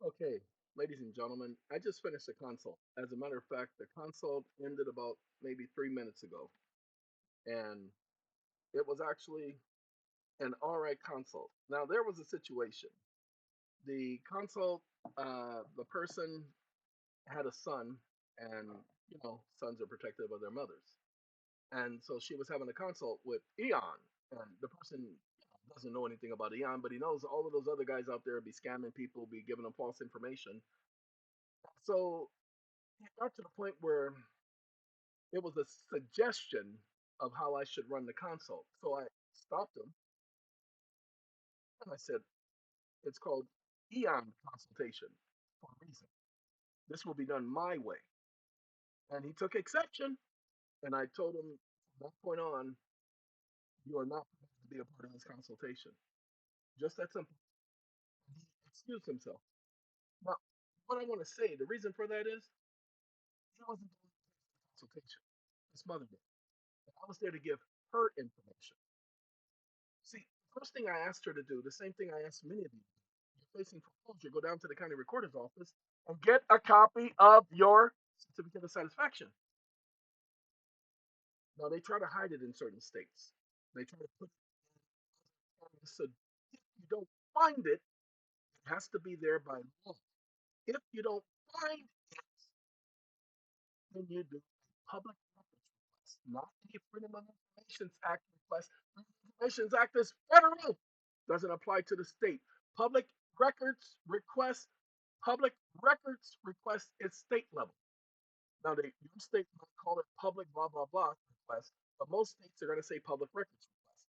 Okay, ladies and gentlemen, I just finished a consult. As a matter of fact, the consult ended about maybe 3 minutes ago, and it was actually an all right consult. Now, there was a situation. The consult, the person had a son, and sons are protective of their mothers. And so she was having a consult with Eon, and the person doesn't know anything about Eon, but he knows all of those other guys out there be scamming people, be giving them false information. So it got to the point where it was a suggestion of how I should run the consult. So I stopped him and I said, it's called EON consultation for a reason. This will be done my way. And he took exception. And I told him from that point on, you are not permitted to be a part of this consultation. Just that simple. He excused himself. Now, what I want to say, the reason for that is he wasn't doing the consultation. His mother did. And I was there to give her information. See, the first thing I asked her to do, the same thing I asked many of you to do. You're facing foreclosure, go down to the county recorder's office and get a copy of your certificate of satisfaction. Now, they try to hide it in certain states. They try to put it in other areas. So if you don't find it, it has to be there by law. If you don't find it, then you do a public records request, not the Freedom of Information Act request. Freedom of Information Act is federal, doesn't apply to the state. Public records request, public records request is state level. Now, your state might call it public blah blah blah request, but most states are going to say public records request.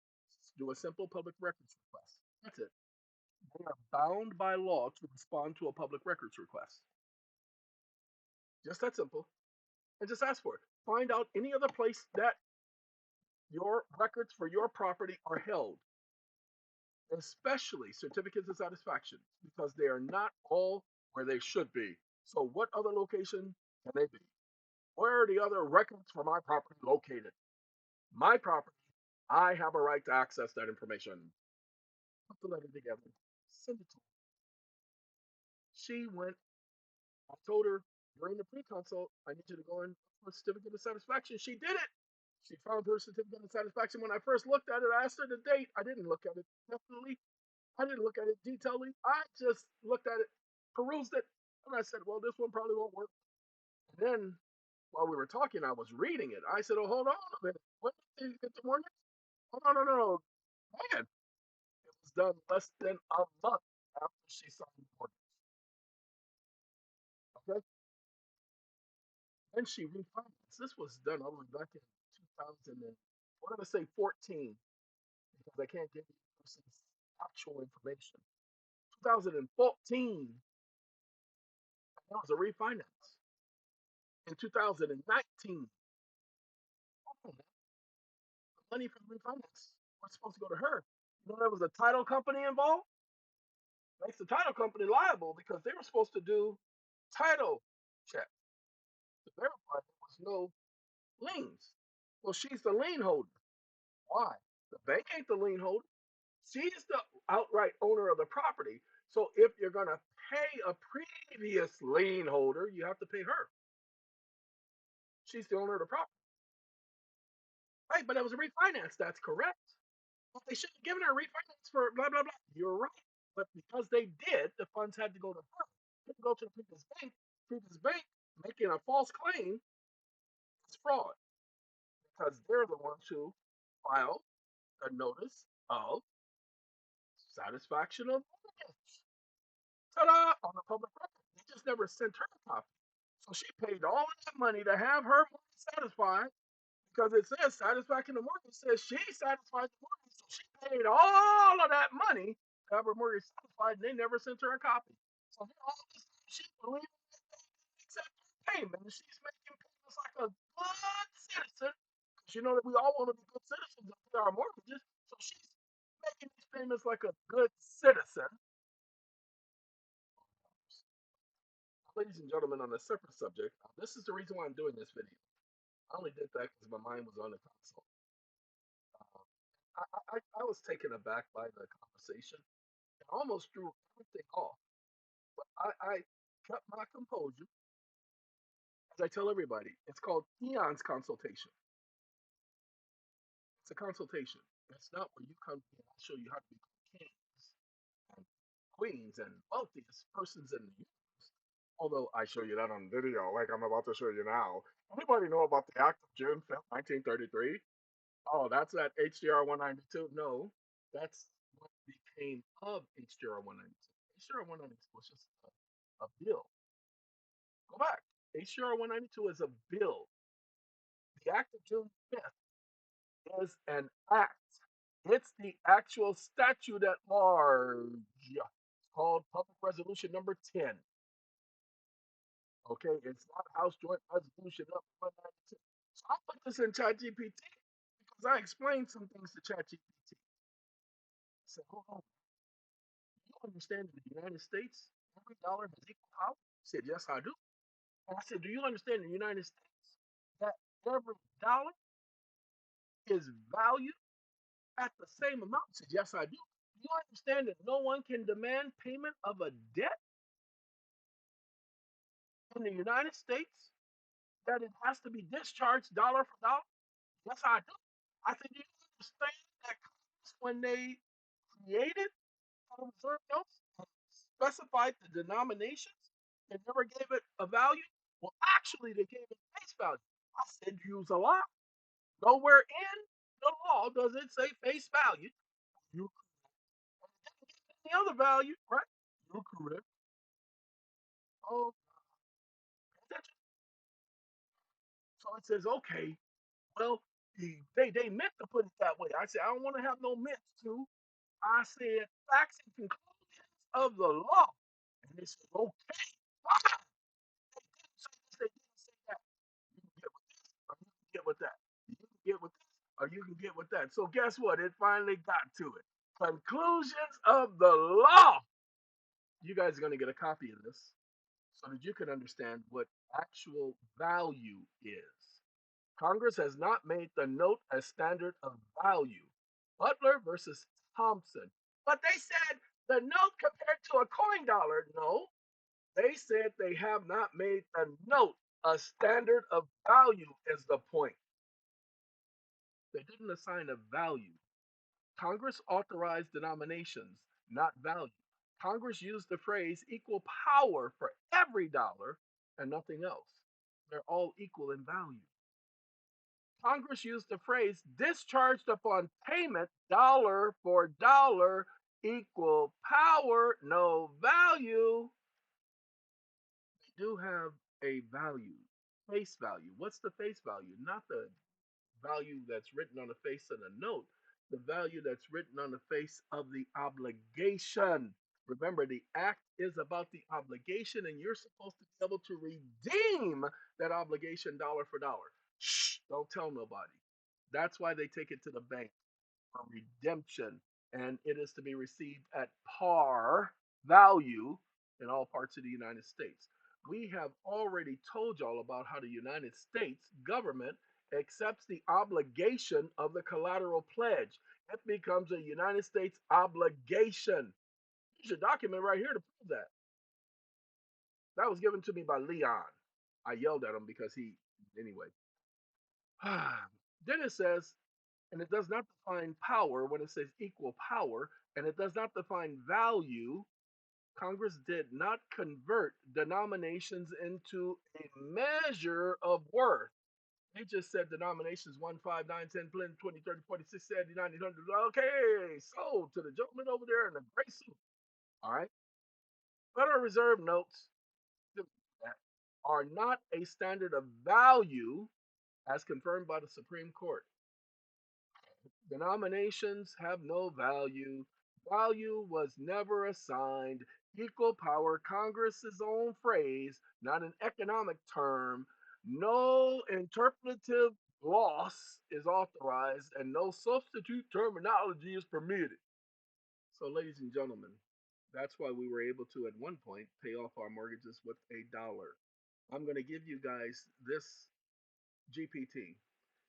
Do a simple public records request. That's it. They are bound by law to respond to a public records request. Just that simple. And just ask for it. Find out any other place that your records for your property are held, especially certificates of satisfaction, because they are not all where they should be. So, what other location can they be? Where are the other records for my property located? My property, I have a right to access that information. Put the letter together, send it to her. She went, I told her during the pre consult, I need you to go in for a certificate of satisfaction. She did it. She found her certificate of satisfaction. When I first looked at it, I asked her the date. I didn't look at it definitely. I didn't look at it detailedly. I just looked at it, perused it, and I said, well, this one probably won't work. And then while we were talking, I was reading it. I said, oh, hold on a minute. When did you get the mortgage? Oh, no, no, no, no. Man, it was done less than a month after she signed the mortgage. Okay. Then she refinanced. This was done all the way back in 2000. We're going to say 14 because I can't give you the person's actual information. 2014, there was a refinance. In 2019, the money from the refinance was supposed to go to her. You know, there was a title company involved. Makes the title company liable because they were supposed to do title check to verify there was no liens. Well, she's the lien holder. Why? The bank ain't the lien holder. She's the outright owner of the property. So if you're going to pay a previous lien holder, you have to pay her. She's the owner of the property. Right, but it was a refinance. That's correct. But they should have given her a refinance for blah, blah, blah. You're right. But because they did, the funds had to go to her. They didn't go to the previous bank. Previous bank making a false claim is fraud because they're the ones who filed a notice of satisfaction of mortgage. Ta-da! On the public record. They just never sent her a copy. So she paid all of that money to have her mortgage satisfied because it says satisfaction of mortgage says she satisfied the mortgage. So she paid all of that money to have her mortgage satisfied and they never sent her a copy. So here all this she believing that they didn't accept her payment and she's making payments like a good citizen. Because you know that we all want to be good citizens and pay our mortgages. So she's making these payments like a good citizen. Ladies and gentlemen, on a separate subject, this is the reason why I'm doing this video. I only did that because my mind was on the console. Um, I was taken aback by the conversation and almost threw everything off. I kept my composure, as I tell everybody. It's called EeON'S Consultation. It's a consultation. It's not where you come in and I show you how to become kings and queens and wealthiest persons in the universe. Although I show you that on video, like I'm about to show you now. Anybody know about the Act of June 5th, 1933? Oh, that's that HJR 192? No, that's what became of HJR 192. HJR 192 was just a bill. Go back. HJR 192 is a bill. The Act of June 5th is an act. It's the actual statute at large. It's called Public Resolution number 10. Okay, it's not House Joint Resolution number 192. So I put this in ChatGPT because I explained some things to ChatGPT. I said, hold on, you understand in the United States, every dollar has equal power? He said, yes, I do. And I said, do you understand in the United States that every dollar is valued at the same amount? He said, yes, I do. Do you understand that no one can demand payment of a debt in the United States, that it has to be discharged dollar for dollar? Yes, I do. I said, do you understand that Congress, when they created Federal Reserve notes and specified the denominations, they never gave it a value? Well, actually, they gave it face value. I said, use a lot. Nowhere in the law does it say face value. You didn't give any other value, right? You're correct. Oh, so it says, okay, well, they meant to put it that way. I said, I don't want to have no meant to. I said, facts and conclusions of the law. And they said, okay, fine. They didn't say that. You can get with this, or you can get with that. You can get with this, or you can get with that. So guess what? It finally got to it. Conclusions of the law. You guys are going to get a copy of this so that you can understand what actual value is. Congress has not made the note a standard of value. Butler versus Thompson. But they said the note compared to a coin dollar. No, they said they have not made the note a standard of value, is the point. They didn't assign a value. Congress authorized denominations, not value. Congress used the phrase equal power for every dollar and nothing else. They're all equal in value. Congress used the phrase discharged upon payment, dollar for dollar, equal power, no value. They do have a value, face value. What's the face value? Not the value that's written on the face of the note, the value that's written on the face of the obligation. Remember, the act is about the obligation, and you're supposed to be able to redeem that obligation dollar for dollar. Shh, don't tell nobody. That's why they take it to the bank for redemption, and it is to be received at par value in all parts of the United States. We have already told y'all about how the United States government accepts the obligation of the collateral pledge. It becomes a United States obligation. Here's your document right here to prove that. That was given to me by Leon. I yelled at him because anyway. Then it says, and it does not define power when it says equal power, and it does not define value. Congress did not convert denominations into a measure of worth. They just said denominations 1, 5, 9, 10, 20, 20, 30, 40, 60, 70, 90, 100. Okay, sold to the gentleman over there in the gray suit. All right. Federal Reserve notes are not a standard of value as confirmed by the Supreme Court. Denominations have no value. Value was never assigned. Equal power, Congress's own phrase, not an economic term. No interpretative gloss is authorized, and no substitute terminology is permitted. So, ladies and gentlemen, that's why we were able to, at one point, pay off our mortgages with $1. I'm going to give you guys this GPT.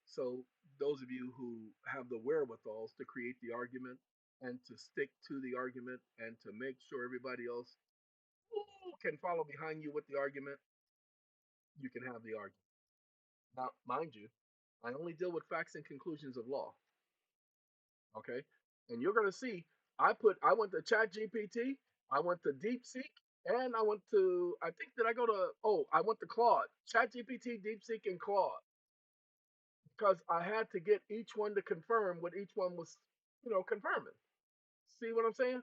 So those of you who have the wherewithals to create the argument and to stick to the argument and to make sure everybody else who can follow behind you with the argument, you can have the argument. Now, mind you, I only deal with facts and conclusions of law. Okay, and you're gonna see. I went to Chat GPT, I went to DeepSeek, and I went to I think did I go to I went to Claude, Chat GPT, DeepSeek, and Claude because I had to get each one to confirm what each one was, confirming. See what I'm saying?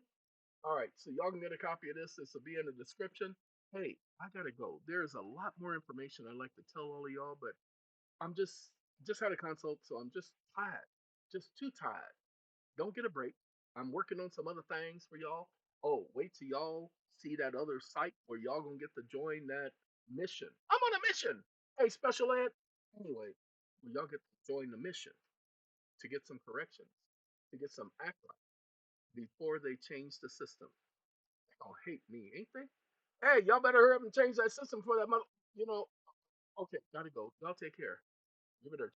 All right, so y'all can get a copy of this. This will be in the description. Hey, I gotta go. There's a lot more information I'd like to tell all of y'all, but I'm just had a consult, so I'm just tired, just too tired. Don't get a break. I'm working on some other things for y'all. Oh, wait till y'all see that other site where y'all gonna get to join that mission. I'm on a mission. Hey, special ed. Anyway, well, y'all get to join the mission to get some corrections, to get some act right before they change the system. They gonna hate me, ain't they? Hey, y'all better hurry up and change that system for that mother. You know. Okay, gotta go. Y'all take care. Give it a